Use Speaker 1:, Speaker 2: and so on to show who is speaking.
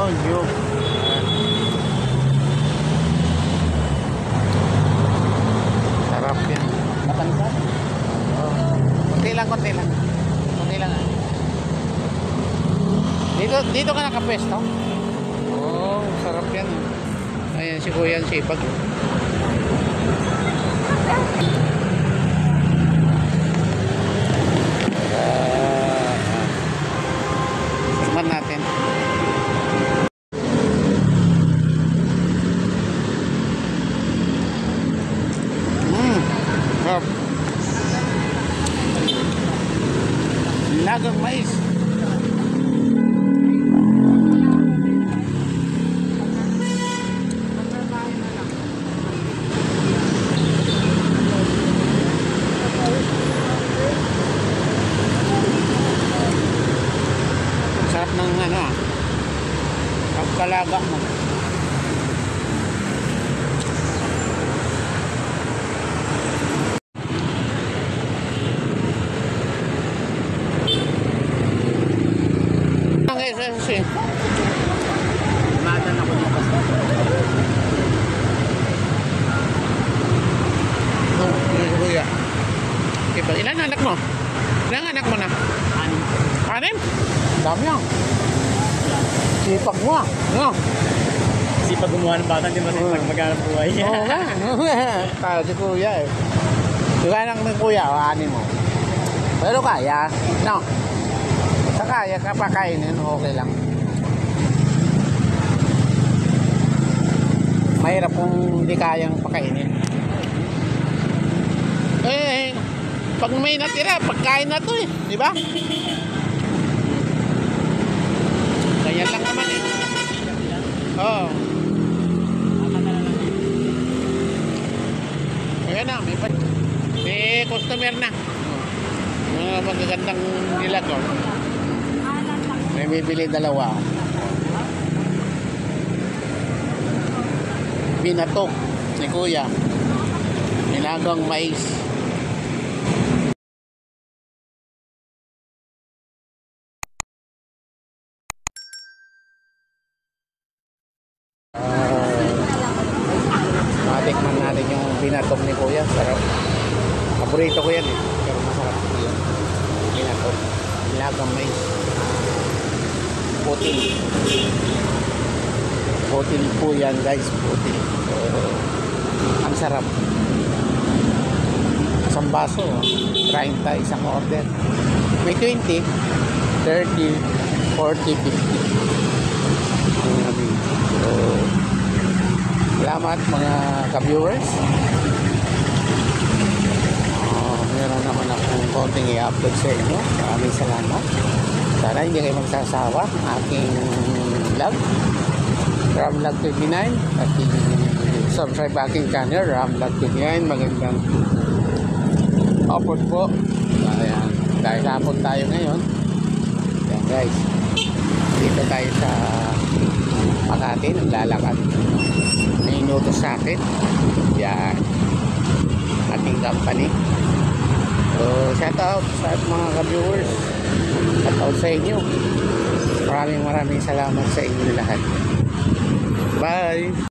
Speaker 1: Nyug. Sarap yan.
Speaker 2: Matansat.
Speaker 1: Oh. Kunti lang. Kunti lang ah. Dito ka nakapwesto? Oh, sarap yan. Ayan si Kuya, sipag. Suman natin. Sarap. Lagang mais. Sarap ng ano ah. Pagkalaga mo. Kasi
Speaker 2: Matan ako ng basta.
Speaker 1: Kuya. Okay, ilan anak mo? Ilan anak mo na?
Speaker 2: Anim.
Speaker 1: Anim? Dami yan. Sipag mo ah. No?
Speaker 2: Sipag gumawa ng bata, di ba sipag maghanap buhay?
Speaker 1: Oo nga. Tayo si Kuya eh. Yung anak ng Kuya, anim mo. Pero kaya, no? Sa kaya ka pakainin, okay lang. Mahirap kung hindi kayang pakainin. Eh, pag may natira, pagkain na to eh. Di ba? Ganyan lang naman eh. Oo. Ayan na, may customer na. Mga magagandang nilag oh. May bibili dalawa. Binatok ni Kuya. Minagang mais. Matikman natin yung binatok ni Kuya. Sarap. Paborito ko yan eh. Pero masarap yun. Binatok. Minagang mais. Putin. Putin po yan guys. Putin. Ang sarap. Isang baso. 30 isang order. May 20, 30, 40, 50. So, salamat mga ka-viewers. Meron naman akong konting i-upload sa inyo. Maraming salamat. Sana hindi kayo magsasawa ng aking vlog. Ramvlog 29 at subscribe aking channel Ramvlog 29. Magandang upload po. Ayan. Dahil hapon tayo ngayon. Ayan guys. Dito tayo sa Makati. Naglalakad. May inutos sa akin. Yan. Ating company. So shout out sa mga ka-viewers. Shout out sa inyo. Maraming salamat sa inyo lahat. Bye!